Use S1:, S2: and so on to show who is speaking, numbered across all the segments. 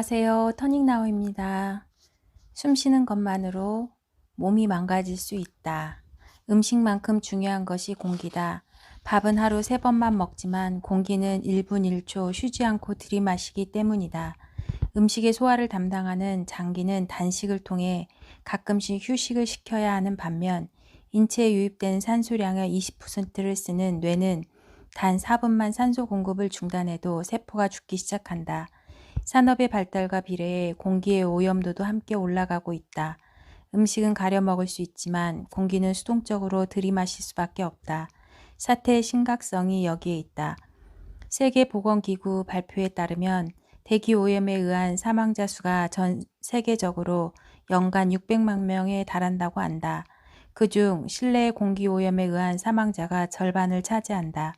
S1: 안녕하세요. 터닝나우입니다. 숨 쉬는 것만으로 몸이 망가질 수 있다. 음식만큼 중요한 것이 공기다. 밥은 하루 3번만 먹지만 공기는 1분 1초 쉬지 않고 들이마시기 때문이다. 음식의 소화를 담당하는 장기는 단식을 통해 가끔씩 휴식을 시켜야 하는 반면 인체에 유입되는 산소량의 20%를 쓰는 뇌는 단 4분만 산소 공급을 중단해도 세포가 죽기 시작한다. 산업의 발달과 비례해 공기의 오염도도 함께 올라가고 있다. 음식은 가려 먹을 수 있지만 공기는 수동적으로 들이마실 수밖에 없다. 사태의 심각성이 여기에 있다. 세계보건기구 발표에 따르면 대기 오염에 의한 사망자 수가 전 세계적으로 연간 600만 명에 달한다고 한다. 그중 실내 공기 오염에 의한 사망자가 절반을 차지한다.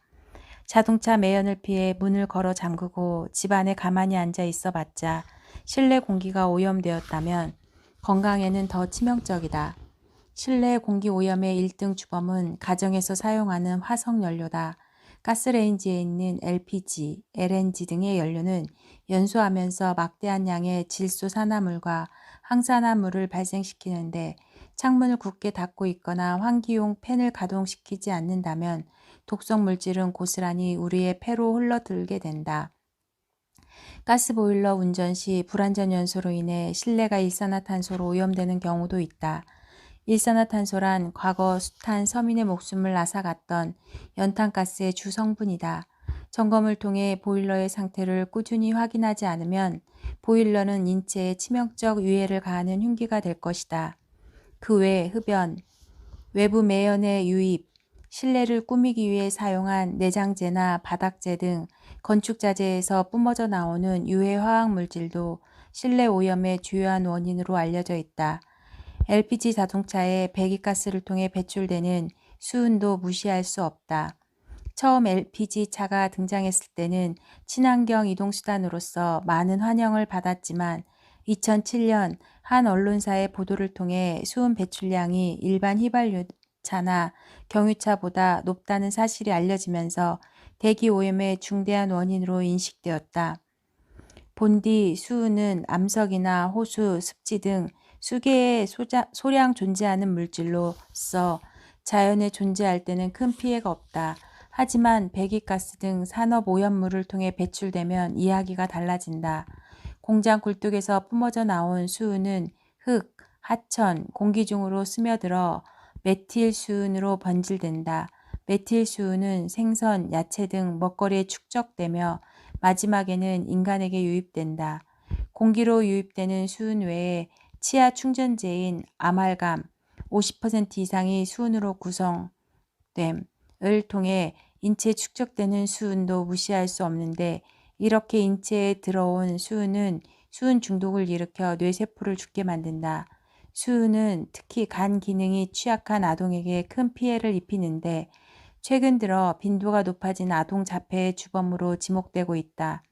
S1: 자동차 매연을 피해 문을 걸어 잠그고 집안에 가만히 앉아 있어 봤자 실내 공기가 오염되었다면 건강에는 더 치명적이다. 실내 공기 오염의 1등 주범은 가정에서 사용하는 화석연료다. 가스레인지에 있는 LPG, LNG 등의 연료는 연소하면서 막대한 양의 질소산화물과 항산화물을 발생시키는데 창문을 굳게 닫고 있거나 환기용 팬을 가동시키지 않는다면 독성 물질은 고스란히 우리의 폐로 흘러들게 된다. 가스보일러 운전 시 불완전 연소로 인해 실내가 일산화탄소로 오염되는 경우도 있다. 일산화탄소란 과거 숱한 서민의 목숨을 앗아갔던 연탄가스의 주 성분이다. 점검을 통해 보일러의 상태를 꾸준히 확인하지 않으면 보일러는 인체에 치명적 유해를 가하는 흉기가 될 것이다. 그 외 흡연, 외부 매연의 유입, 실내를 꾸미기 위해 사용한 내장재나 바닥재 등 건축자재에서 뿜어져 나오는 유해 화학 물질도 실내 오염의 주요한 원인으로 알려져 있다. LPG 자동차에 배기가스를 통해 배출되는 수은도 무시할 수 없다. 처음 LPG차가 등장했을 때는 친환경 이동수단으로서 많은 환영을 받았지만 2007년 한 언론사의 보도를 통해 수은 배출량이 일반 휘발유차나 경유차보다 높다는 사실이 알려지면서 대기 오염의 중대한 원인으로 인식되었다. 본디 수은은 암석이나 호수, 습지 등 수개의 소량 존재하는 물질로서 자연에 존재할 때는 큰 피해가 없다. 하지만 배기가스 등 산업 오염물을 통해 배출되면 이야기가 달라진다. 공장 굴뚝에서 뿜어져 나온 수은은 흙, 하천, 공기 중으로 스며들어 메틸수은으로 번질된다. 메틸수은은 생선, 야채 등 먹거리에 축적되며 마지막에는 인간에게 유입된다. 공기로 유입되는 수은 외에 치아 충전재인 아말감 50% 이상이 수은으로 구성됨을 통해 인체에 축적되는 수은도 무시할 수 없는데 이렇게 인체에 들어온 수은은 수은 중독을 일으켜 뇌세포를 죽게 만든다. 수은은 특히 간 기능이 취약한 아동에게 큰 피해를 입히는데 최근 들어 빈도가 높아진 아동 자폐의 주범으로 지목되고 있다.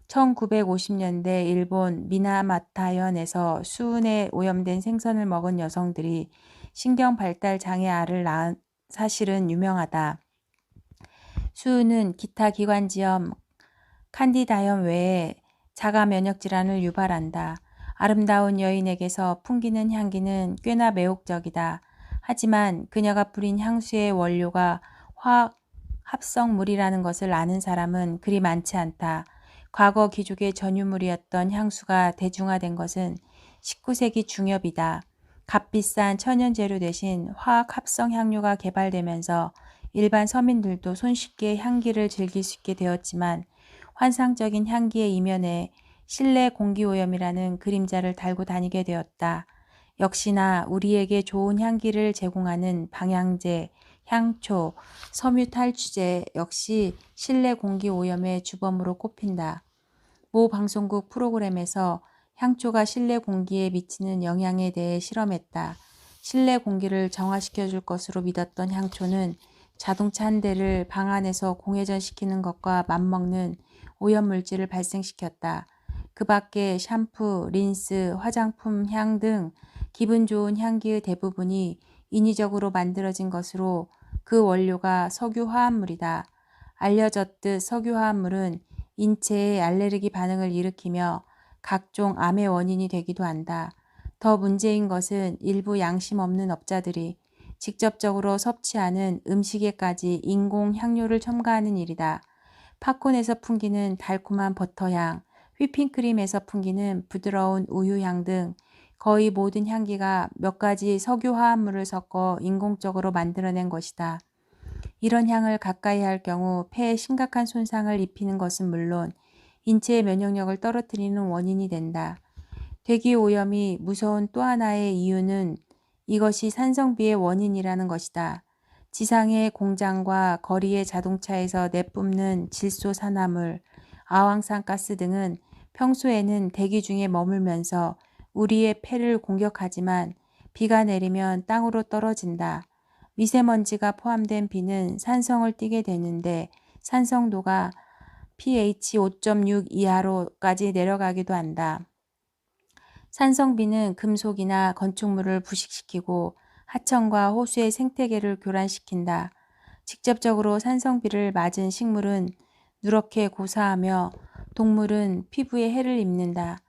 S1: 1950년대 일본 미나마타현에서 수은에 오염된 생선을 먹은 여성들이 신경 발달 장애 아를 낳은 사실은 유명하다. 수은은 기타 기관지염, 칸디다염 외에 자가 면역 질환을 유발한다. 아름다운 여인에게서 풍기는 향기는 꽤나 매혹적이다. 하지만 그녀가 뿌린 향수의 원료가 화학 합성물이라는 것을 아는 사람은 그리 많지 않다. 과거 귀족의 전유물이었던 향수가 대중화된 것은 19세기 중엽이다. 값비싼 천연재료 대신 화학 합성 향료가 개발되면서 일반 서민들도 손쉽게 향기를 즐길 수 있게 되었지만 환상적인 향기의 이면에 실내 공기오염이라는 그림자를 달고 다니게 되었다. 역시나 우리에게 좋은 향기를 제공하는 방향제, 향초, 섬유 탈취제 역시 실내 공기 오염의 주범으로 꼽힌다. 모 방송국 프로그램에서 향초가 실내 공기에 미치는 영향에 대해 실험했다. 실내 공기를 정화시켜 줄 것으로 믿었던 향초는 자동차 한 대를 방 안에서 공회전시키는 것과 맞먹는 오염물질을 발생시켰다. 그 밖에 샴푸, 린스, 화장품 향 등 기분 좋은 향기의 대부분이 인위적으로 만들어진 것으로 그 원료가 석유화합물이다. 알려졌듯 석유화합물은 인체에 알레르기 반응을 일으키며 각종 암의 원인이 되기도 한다. 더 문제인 것은 일부 양심 없는 업자들이 직접적으로 섭취하는 음식에까지 인공 향료를 첨가하는 일이다. 팝콘에서 풍기는 달콤한 버터향, 휘핑크림에서 풍기는 부드러운 우유향 등 거의 모든 향기가 몇 가지 석유화합물을 섞어 인공적으로 만들어낸 것이다. 이런 향을 가까이 할 경우 폐에 심각한 손상을 입히는 것은 물론 인체의 면역력을 떨어뜨리는 원인이 된다. 대기 오염이 무서운 또 하나의 이유는 이것이 산성비의 원인이라는 것이다. 지상의 공장과 거리의 자동차에서 내뿜는 질소산화물, 아황산가스 등은 평소에는 대기 중에 머물면서 우리의 폐를 공격하지만 비가 내리면 땅으로 떨어진다. 미세먼지가 포함된 비는 산성을 띠게 되는데 산성도가 pH 5.6 이하로까지 내려가기도 한다. 산성비는 금속이나 건축물을 부식시키고 하천과 호수의 생태계를 교란시킨다. 직접적으로 산성비를 맞은 식물은 누렇게 고사하며 동물은 피부에 해를 입는다.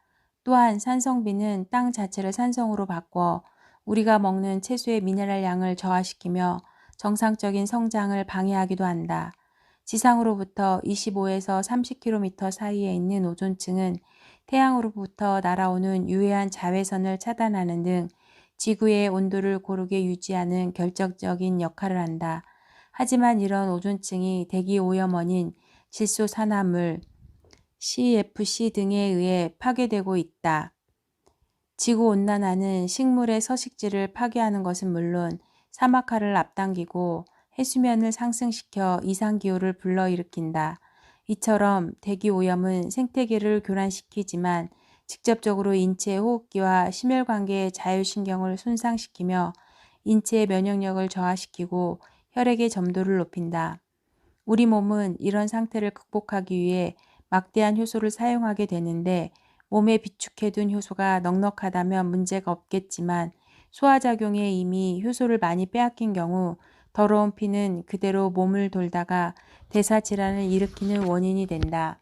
S1: 또한 산성비는 땅 자체를 산성으로 바꿔 우리가 먹는 채소의 미네랄 양을 저하시키며 정상적인 성장을 방해하기도 한다. 지상으로부터 25에서 30km 사이에 있는 오존층은 태양으로부터 날아오는 유해한 자외선을 차단하는 등 지구의 온도를 고르게 유지하는 결정적인 역할을 한다. 하지만 이런 오존층이 대기 오염 원인 질소산화물, CFC 등에 의해 파괴되고 있다. 지구온난화는 식물의 서식지를 파괴하는 것은 물론 사막화를 앞당기고 해수면을 상승시켜 이상기후를 불러일으킨다. 이처럼 대기오염은 생태계를 교란시키지만 직접적으로 인체 호흡기와 심혈관계의 자율신경을 손상시키며 인체의 면역력을 저하시키고 혈액의 점도를 높인다. 우리 몸은 이런 상태를 극복하기 위해 막대한 효소를 사용하게 되는데 몸에 비축해둔 효소가 넉넉하다면 문제가 없겠지만 소화작용에 이미 효소를 많이 빼앗긴 경우 더러운 피는 그대로 몸을 돌다가 대사질환을 일으키는 원인이 된다.